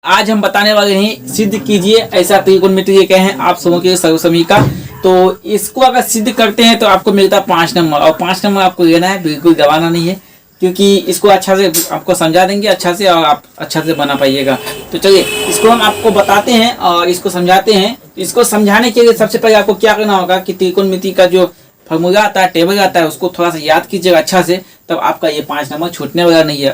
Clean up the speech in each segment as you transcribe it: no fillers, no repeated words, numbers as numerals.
आज हम बताने वाले हैं सिद्ध कीजिए ऐसा त्रिकोणमिति क्या है आप सबों के सर्वसमी का। तो इसको अगर सिद्ध करते हैं तो आपको मिलता है 5 नंबर और 5 नंबर आपको लेना है, बिल्कुल गवाना नहीं है, क्योंकि इसको अच्छा से आपको समझा देंगे अच्छा से और आप अच्छा से बना पाइएगा। तो चलिए इसको हम आपको बताते हैं और इसको समझाते हैं। इसको समझाने के लिए सबसे पहले आपको क्या करना होगा कि त्रिकोणमिति का जो फॉर्मूला आता है, टेबल आता है, उसको थोड़ा सा याद कीजिएगा अच्छा से, तब आपका ये 5 नंबर छूटने वाला नहीं है।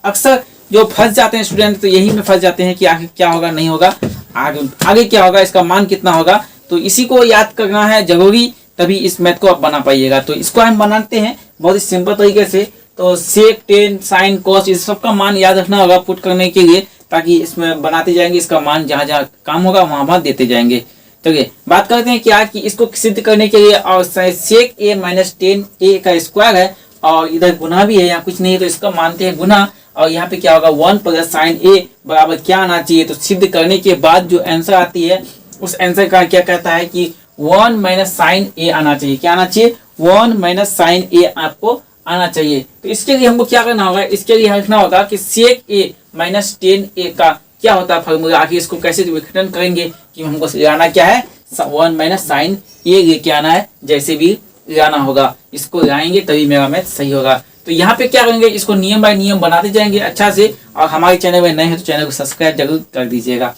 अक्सर जो फंस जाते हैं स्टूडेंट तो यही में फंस जाते हैं कि आगे क्या होगा नहीं होगा, आगे क्या होगा, इसका मान कितना होगा। तो इसी को याद करना है जरूरी, तभी इस मैथ को आप बना पाइएगा। तो इसको हम बनाते हैं बहुत ही सिंपल तरीके से। तो सेक, टेन, साइन, कॉस इस सब का मान याद रखना होगा पुट करने के लिए, ताकि इसमें बनाते जाएंगे, इसका मान जहाँ जहाँ काम होगा वहाँ वहाँ देते जाएंगे। चलिए बात करते हैं क्या कि इसको सिद्ध करने के लिए, और सेक ए माइनस टेन ए का स्क्वायर है और इधर गुना भी है, यहाँ कुछ नहीं है तो इसका मानते हैं गुना। और यहाँ पे क्या होगा 1 प्लस साइन ए बराबर क्या आना चाहिए। तो सिद्ध करने के बाद जो आंसर आती है उस आंसर का क्या कहता है कि 1 माइनस साइन ए आना चाहिए। क्या आना चाहिए? 1 माइनस साइन ए आपको आना चाहिए। तो इसके लिए हमको क्या करना होगा, इसके लिए लिखना होगा कि सेक ए माइनस टेन ए का क्या होता है फॉर्मूला। आखिर इसको कैसे विघटन करेंगे कि हमको लाना क्या है 1 माइनस साइन ए लेके आना है, जैसे भी लाना होगा इसको लाएंगे तभी मेरा मैथ सही होगा। तो यहाँ पे क्या करेंगे, इसको नियम बाय नियम बनाते जाएंगे अच्छा से। और हमारे चैनल में नए हैं तो चैनल को सब्सक्राइब जरूर कर दीजिएगा।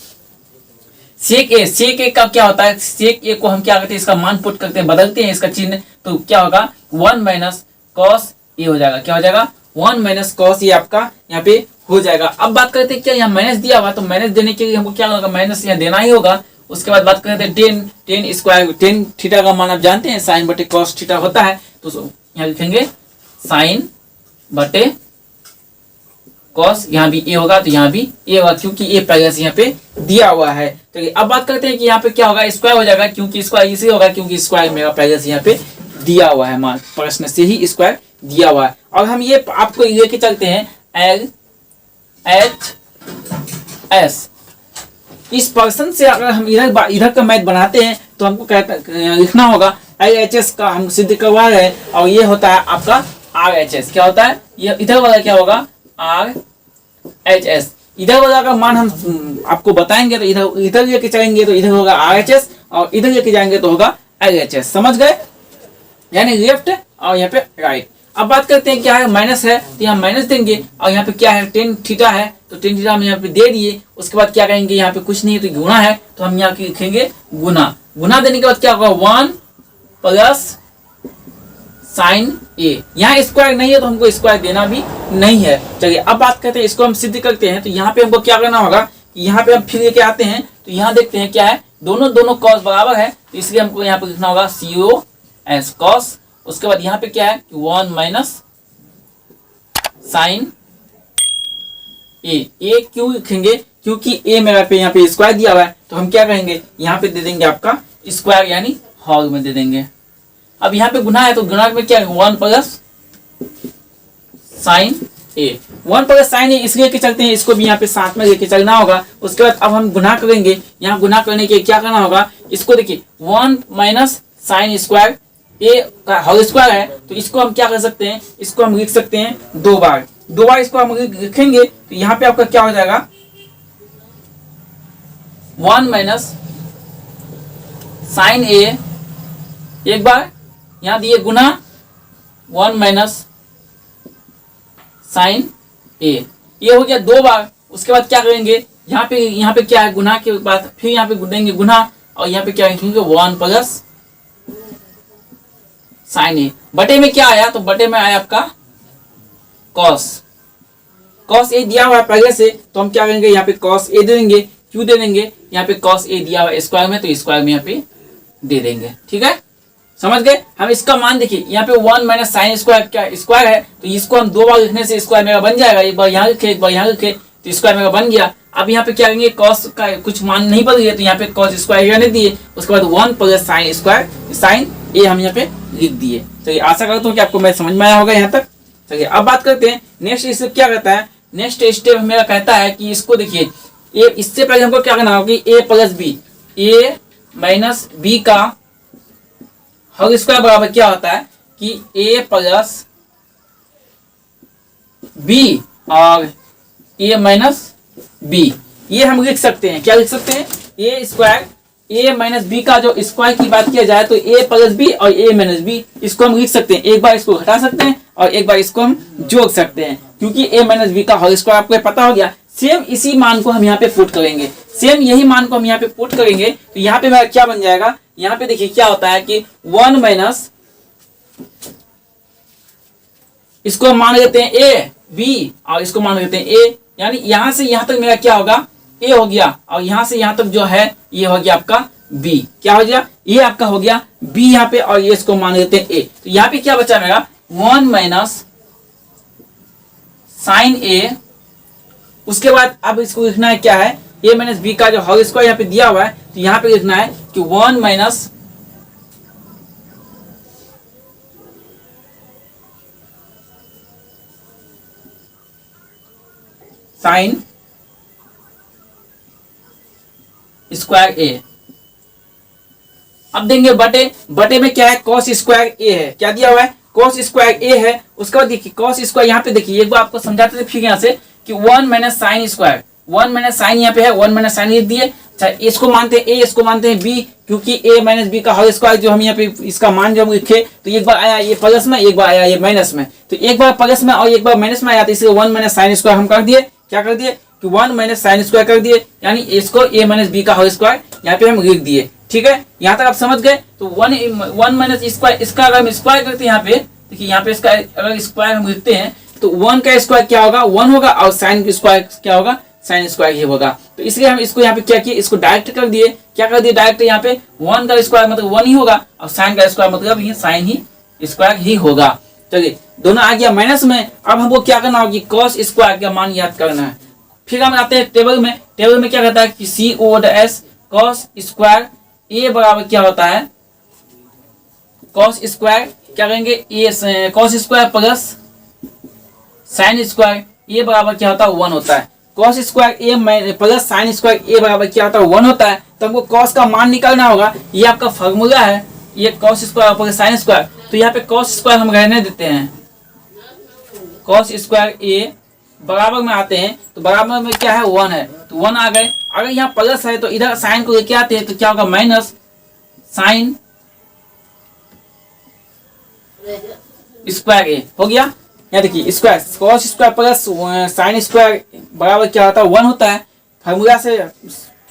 सेक ए का क्या होता है, सेक ए को हम क्या करते हैं, इसका मान पुट करते हैं, बदलते हैं इसका चिन्ह। तो क्या होगा 1 माइनस कॉस ए हो जाएगा। क्या हो जाएगा 1 माइनस कॉस ए आपका यहाँ पे हो जाएगा। अब बात करते हैं क्या यहाँ माइनस दिया हुआ, तो माइनस देने के लिए हमको क्या होगा, माइनस यहाँ देना ही होगा। उसके बाद बात करते हैं टेन स्क्वायर, टेन थीटा का मान आप जानते हैं साइन बटे कॉस थीटा होता है। तो यहाँ लिखेंगे साइन बटे कॉस, यहाँ भी ए होगा तो यहाँ भी ए होगा, क्योंकि ए पहले से यहाँ पे दिया हुआ है। तो अब बात करते हैं कि यहाँ पे क्या होगा, स्क्वायर हो जाएगा, क्योंकि स्क्वायर इसी होगा, क्योंकि स्क्वायर मेरा पहले से यहाँ पे दिया हुआ है, मान प्रश्न से ही स्क्वायर दिया हुआ है। और हम ये आपको लेके चलते हैं एल एच एस। इस पर्सन से अगर हम इधर का मैथ बनाते हैं तो हमको लिखना होगा एल एच एस का हम सिद्ध करवा रहे हैं, और ये होता है आपका आर एच एस। क्या होता है ये इधर वाला क्या होगा आर एच एस। इधर वाला का मान हम आपको बताएंगे तो इधर लेके चलेंगे तो इधर होगा आर एच एस, और इधर लेके जाएंगे तो होगा एल एच एस। समझ गए, यानी लेफ्ट और यहाँ पे राइट। अब बात करते हैं क्या है, माइनस है तो यहाँ माइनस देंगे, और यहाँ पे क्या है टेन थीटा है तो टेन थीटा हम यहाँ पे दे दिए। उसके बाद क्या करेंगे, यहाँ पे कुछ नहीं है तो गुना है तो हम यहाँ लिखेंगे गुना। गुना देने के बाद क्या होगा 1 प्लस साइन ए। यहाँ स्क्वायर नहीं है तो हमको स्क्वायर देना भी नहीं है। चलिए अब बात करते हैं, इसको हम सिद्ध करते हैं। तो यहाँ पे हमको क्या करना होगा, यहाँ पे हम फिर लेके आते हैं तो यहाँ देखते हैं क्या है, दोनों कॉस बराबर है, तो इसलिए हमको यहाँ पे लिखना होगा CO एस कॉस। उसके बाद यहाँ पे क्या है 1 माइनस साइन ए क्यों लिखेंगे, क्योंकि ए मेरा पे यहाँ पे स्क्वायर दिया हुआ है, तो हम क्या करेंगे यहाँ पे दे देंगे आपका स्क्वायर, यानी हॉल में दे देंगे। अब यहाँ पे गुना है तो गुना में क्या है 1 प्लस साइन ए। 1 प्लस साइन ए इसलिए के चलते हैं, इसको भी यहाँ पे साथ में लेके चलना होगा। उसके बाद अब हम गुना करेंगे, यहाँ गुना करने के क्या करना होगा, इसको देखिए 1 माइनस साइन स्क्वायर ए का होल स्क्वायर है, तो इसको हम क्या कर सकते हैं, इसको हम लिख सकते हैं दो बार इसको हम लिखेंगे। तो यहाँ पे आपका क्या हो जाएगा 1 माइनस साइन ए, एक बार यहाँ दिए गुना 1 माइनस साइन ए, ये हो गया 2 बार। उसके बाद क्या करेंगे, यहाँ पे क्या है गुना के बाद फिर यहाँ पे देंगे गुना, और यहाँ पे क्या लिखेंगे 1 प्लस साइन ए। बटे में क्या आया, तो बटे में आया आपका कॉस ए दिया हुआ है पहले से, तो हम क्या करेंगे यहाँ पे कॉस ए दे देंगे। क्यों दे देंगे, यहाँ पे कॉस ए दिया हुआ है स्क्वायर में, तो स्क्वायर में यहाँ पे दे देंगे। ठीक है, समझ गए। हम इसका मान देखिए यहाँ पे 1 माइनस साइन स्क्वायर क्या स्क्वायर है, तो इसको हम 2 बार लिखने से स्क्वायर मेरा बन जाएगा। एक बार यहाँ लिखे एक बार यहाँ लिखे तो स्क्वायर मेरा बन गया। अब यहाँ पे क्या करेंगे, कॉस का कुछ मान नहीं बदल गया तो यहाँ पे कॉस स्क्वायर रहने दिए। उसके बाद 1 प्लस साइन स्क्वायर साइन ए हम यहाँ पे लिख दिए। चलिए आशा करता हूँ कि आपको मैं समझ में आया होगा यहाँ तक। चलिए अब बात करते हैं नेक्स्ट स्टेप क्या कहता है। नेक्स्ट स्टेप मेरा कहता है कि इसको देखिए, ए इससे पहले हमको क्या करना होगा कि ए प्लस बी, ए माइनस बी का होल स्क्वायर बराबर क्या होता है कि ए प्लस बी और ए माइनस बी। ये हम लिख सकते हैं, क्या लिख सकते हैं, ए स्क्वायर ए माइनस बी का जो स्क्वायर की बात किया जाए तो ए प्लस बी और ए माइनस बी, इसको हम लिख सकते हैं। एक बार इसको हटा सकते हैं और एक बार इसको हम जोड़ सकते हैं, क्योंकि ए माइनस बी का होल स्क्वायर आपको पता हो गया। सेम इसी मान को हम यहाँ पे पुट करेंगे, सेम यही मान को हम यहाँ पे पुट करेंगे, तो यहाँ पे मेरा क्या बन जाएगा, यहाँ पे देखिए क्या होता है कि 1 माइनस, इसको हम मान लेते हैं ए बी और इसको मान लेते हैं ए, यानी यहां से यहां तक मेरा क्या होगा, ए हो गया, और यहां से यहां तक जो है ये हो गया आपका बी, क्या हो गया, ये आपका हो गया बी यहाँ पे, और ये इसको मान लेते हैं ए। तो यहाँ पे क्या बचा मेरा 1 माइनस साइन ए, उसके बाद अब इसको लिखना है क्या है, ए माइनस बी का जो होल स्क्वायर यहाँ पे दिया हुआ है, तो यहाँ पे लिखना है कि 1 माइनस साइन स्क्वायर ए। अब देंगे बटे, बटे में क्या है, कॉस स्क्वायर ए है, क्या दिया हुआ है, कॉस स्क्वायर ए है। उसके बाद देखिए कॉस स्क्वायर, यहाँ पे देखिए एक बार आपको समझाते थे फिर यहाँ से कि 1 minus sine square, 1 minus sine यहाँ पे है, 1 माइनस साइन लिख दिए। अच्छा, इसको मानते हैं ए, इसको मानते हैं बी, क्योंकि ए माइनस बी का होल स्क्वायर जो हम यहाँ पे इसका मान जो हम लिखे, तो एक बार आया ये प्लस में, एक बार आया ये माइनस में, तो एक बार प्लस में और एक बार माइनस में आया, तो इसलिए 1 माइनस साइन स्क्वायर हम कर दिए, क्या कर दिए कि 1 माइनस साइन स्क्वायर कर दिए, यानी इसको ए माइनस बी का होल स्क्वायर यहाँ पे हम लिख दिए। ठीक है, यहाँ तक आप समझ गए। तो 1 माइनस स्क्वायर, इसका अगर हम स्क्वायर करते हैं यहाँ पे, देखिए यहाँ पे इसका अगर स्क्वायर हम लिखते हैं तो 1 का स्क्वायर क्या होगा, 1 होगा, और साइन स्क्वायर क्या होगा, साइन स्क्वायर ही होगा। तो इसलिए हम इसको यहाँ पे क्या किए, इसको डायरेक्ट कर दिए, क्या कर दिए डायरेक्ट, यहाँ पे 1 का स्क्वायर मतलब 1 ही होगा, और साइन का स्क्वायर मतलब ये साइन ही स्क्वायर ही होगा। चलिए दोनों आ गया माइनस में। अब हमको क्या करना होगी, कॉस स्क्वायर का मान याद करना है। फिर हम आते हैं टेबल में, टेबल में क्या कहता है कि C O S cos square A बराबर क्या होता है, कॉस स्क्वायर क्या करेंगे, A cos square plus sine square A बराबर क्या होता है, 1 होता है। Cos square A plus sine square A बराबर क्या होता है, 1 होता है। तो हमको कॉस का मान निकालना होगा, ये आपका फॉर्मूला है, ये cos square plus sine square. तो यहाँ पे कॉस स्क्वायर हम रहने देते हैं, कॉस स्क्वायर ए बराबर में आते हैं, तो बराबर में क्या है 1 है, तो 1 आ गए। अगर यहाँ प्लस है तो इधर साइन को लेके आते हैं, तो क्या होगा माइनस साइन स्क्वायर ए हो गया। यहाँ देखिए square, cos square plus sine square बराबर क्या होता है, 1 होता है, फार्मूला से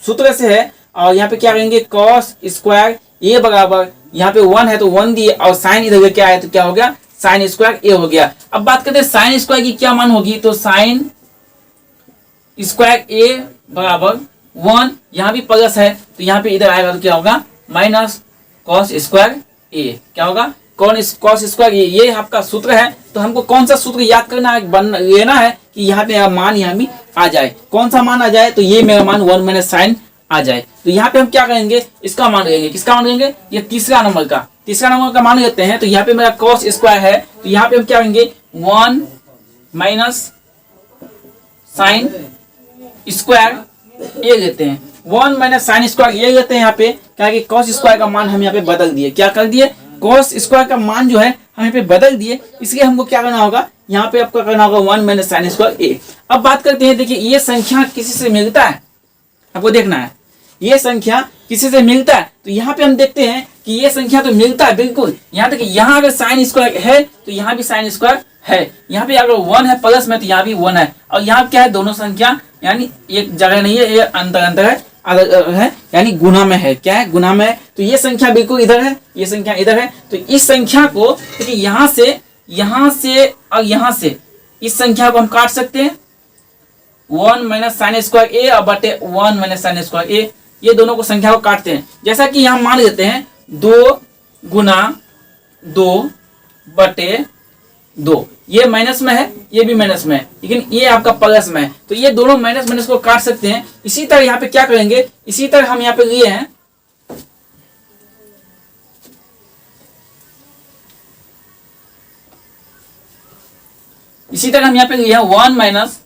सूत्र से है। और यहाँ पे क्या करेंगे, कॉस स्क्वायर ए बराबर यहाँ पे 1 है तो 1 दिए, और साइन इधर क्या है तो क्या हो गया, साइन स्क्वायर ए हो गया। अब बात करते हैं साइन स्क्वायर की क्या मान होगी, तो साइन स्क्वायर ए बराबर 1, यहाँ भी प्लस है तो यहाँ पे इधर आएगा तो क्या होगा माइनस कॉस स्क्वायर ए, क्या होगा कॉस स्क्वायर ए। ये आपका सूत्र है। तो हमको कौन सा सूत्र याद करना है, लेना है कि यहाँ पे मान यहाँ भी आ जाए। कौन सा मान आ जाए, तो ये मेरा मान 1 माइनस साइन आ जाए। तो यहाँ पे हम क्या करेंगे, इसका मान लेंगे, किसका मान लेंगे, ये तीसरा नंबर का मान लेते हैं। तो यहाँ पे मेरा कॉस स्क्वायर है, तो यहाँ पे हम क्या करेंगे 1 माइनस साइन स्क्वायर ए लेते हैं, 1 माइनस साइन स्क्वायर ए लेते हैं यहाँ पे, क्या कि कॉस स्क्वायर का मान हम यहाँ पे बदल दिए, क्या कर दिए, कॉस स्क्वायर का मान जो है हम यहाँ पे बदल दिए। इसलिए हमको क्या करना होगा, यहाँ पे आपको करना होगा 1 माइनस साइन स्क्वायर ए। अब बात करते हैं, देखिए ये संख्या किसी से मिलता है, आपको देखना है ये संख्या किसी से मिलता है। तो यहाँ पे हम देखते हैं कि ये संख्या तो मिलता है बिल्कुल। यहाँ तक यहाँ अगर साइन स्क्वायर है तो यहाँ भी साइन स्क्वायर है, यहाँ पे अगर 1 है प्लस में तो यहाँ भी 1 है, और यहाँ क्या है दोनों संख्या यानी एक जगह नहीं है, ये अंतर है, अलग है, यानी गुना में है, क्या है गुना में है। तो ये संख्या बिल्कुल इधर है, ये संख्या इधर है। तो इस संख्या को देखिए यहाँ से और यहाँ से इस संख्या को हम काट सकते हैं, 1 माइनस साइन स्क्वायर ए और बटे 1 माइनस साइन स्क्वायर ए, ये दोनों को संख्या को काटते हैं। जैसा कि यहाँ मान लेते हैं 2 गुना 2 बटे 2, ये माइनस में है, ये भी माइनस में है, लेकिन ये आपका प्लस में है। तो ये दोनों माइनस माइनस को काट सकते हैं। इसी तरह यहाँ पे क्या करेंगे, इसी तरह हम यहाँ पे लिए हैं इसी तरह हम यहाँ पे लिए हैं 1 माइनस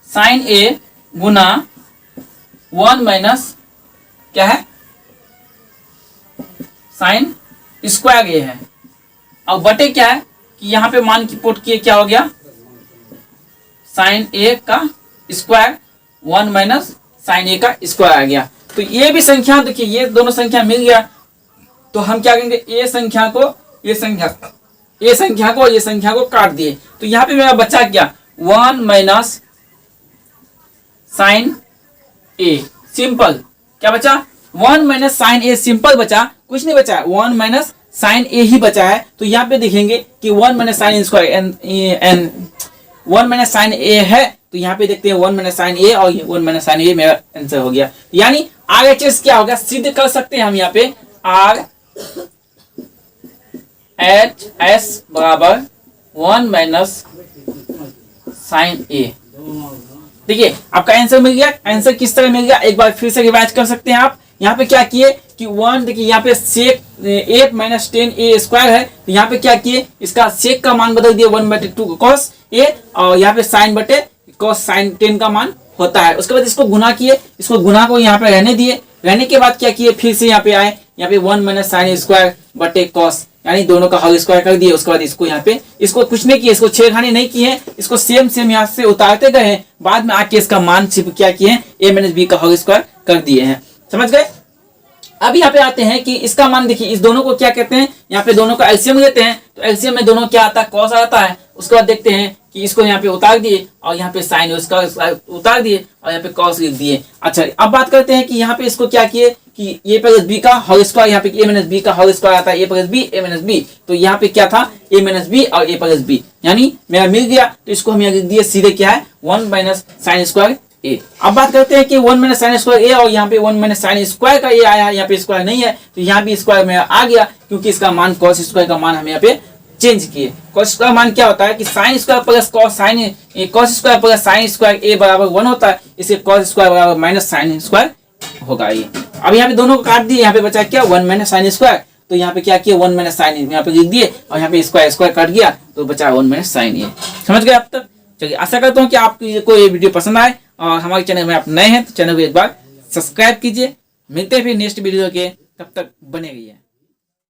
साइन ए गुना 1 माइनस क्या है साइन स्क्वायर ए है, और बटे क्या है कि यहाँ पे मान की पुट किए क्या हो गया साइन ए का स्क्वायर 1 माइनस साइन ए का स्क्वायर आ गया। तो ये भी संख्या देखिए, ये दोनों संख्या मिल गया, तो हम क्या करेंगे, ये संख्या को ये संख्या को काट दिए। तो यहाँ पे मेरा बचा क्या, 1 माइनस साइन ए सिंपल, क्या बचा, 1 माइनस साइन ए सिंपल बचा, कुछ नहीं बचा है, 1 माइनस साइन ए ही बचा है। तो यहाँ पे देखेंगे कि 1 minus sine square n 1 minus sine A है, तो यहाँ पे देखते हैं 1 माइनस साइन ए और 1 माइनस साइन ए मेरा आंसर हो गया। यानी RHS क्या होगा, सिद्ध कर सकते हैं हम यहाँ पे RHS बराबर 1 माइनस साइन ए। देखिए आपका आंसर मिल गया। आंसर किस तरह मिल गया, एक बार फिर से रिवाइज कर सकते हैं आप। यहाँ पे क्या किए कि 1, देखिए यहाँ पे सेक 8 माइनस 10 ए स्क्वायर है, तो यहाँ पे क्या किए, इसका सेक का मान बदल दिए 1/2 कॉस ए, और यहाँ पे साइन बटे कॉस साइन 10 का मान होता है। उसके बाद इसको गुना किए, इसको गुना को यहाँ पे रहने दिए, रहने के बाद क्या किए, फिर से यहाँ पे आए, यहाँ पे 1 माइनस साइन स्क्वायर बटे कॉस, यानी दोनों का होल स्क्वायर कर दिए। उसके बाद इसको यहाँ पे इसको कुछ नहीं किए, इसको छेड़खानी नहीं की है, इसको सेम यहाँ से उतारते गए हैं, बाद में आके इसका मान सिर्फ क्या किए हैं, a माइनस बी का होल स्क्वायर कर दिए हैं। समझ गए। अब यहाँ पे आते हैं कि इसका मान देखिए, इस दोनों को क्या कहते हैं, यहाँ पे दोनों का एलसीएम लेते हैं, तो एलसीएम में दोनों क्या आता है, कॉस आता है। उसके बाद देखते हैं कि इसको यहाँ पे उतार दिए और यहाँ पे साइन उसका उतार दिए और यहाँ पे कॉस लिख दिए। अच्छा अब बात करते हैं कि यहाँ पे इसको क्या किए कि a प्लस बी का होल स्क्वायर, यहाँ पे a माइनस बी का होल स्क्वायर आता है, a plus B a minus B, तो यहाँ पे क्या था a माइनस बी और a प्लस बी, यानी मेरा मिल गया। तो इसको हम यहाँ लिख दिए सीधे क्या है 1 माइनस साइन स्क्वायर ए। अब बात करते हैं कि 1 माइनस साइन स्क्वायर ए और यहाँ पे 1 माइनस साइन स्क्वायर का ए आया, यहाँ पे स्क्वायर नहीं है, तो यहाँ भी स्क्वायर में आ गया, क्योंकि इसका मान कॉस स्क्वायर का मान हम यहाँ पे चेंज किए। कॉस स्क्वायर मान क्या होता है कि sine square plus cos sine, cos square plus sine square A बराबर 1 होता है, इसे कॉस स्क्वायर बराबर माइनस साइन स्क्वायर होगा ये। अब यहाँ पे दोनों को काट दिए, यहाँ पे बचा क्या 1 माइनस साइन स्क्वायर, तो यहाँ पे क्या किया 1 माइनस साइन यहाँ पे लिख दिए और यहाँ पे स्क्वायर स्क्वायर कट गया, तो बचा 1 माइनस साइन ए। समझ गए अब तक। चलिए आशा करता हूँ कि आपको ये वीडियो पसंद आए, और हमारे चैनल में आप नए हैं तो चैनल को एक बार सब्सक्राइब कीजिए। मिलते हैं फिर नेक्स्ट वीडियो के, तब तक बने रहिए।